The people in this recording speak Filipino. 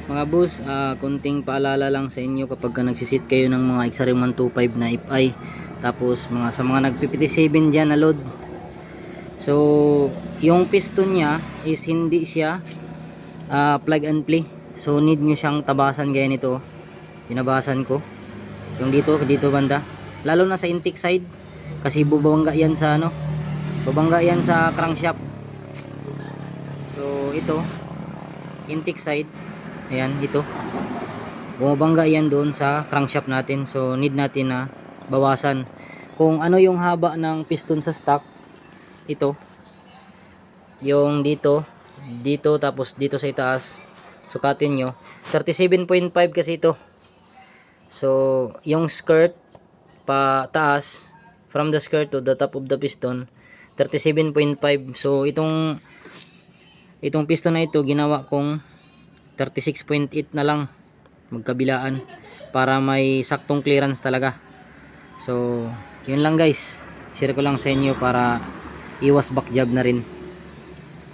Mga boss, konting paalala lang sa inyo kapag nagsisit kayo ng mga XR125 na FI, tapos sa mga nag-57 dyan na load. So yung piston nya is hindi siya plug and play, so need nyo siyang tabasan gaya nito. Tinabasan ko yung dito banda, lalo na sa intake side, kasi bubangga yan sa babangga yan sa crankshaft. So ito intake side, ayan, ito bumabangga yan doon sa crankshaft natin. So need natin na bawasan kung ano yung haba ng piston sa stock. Ito yung dito tapos dito sa itaas, sukatin nyo 37.5 kasi ito. So yung skirt pa taas, from the skirt to the top of the piston, 37.5. so itong piston na ito ginawa kong 36.8 na lang magkabilaan para may saktong clearance talaga. So yun lang guys, share ko lang sa inyo para iwas back job na rin.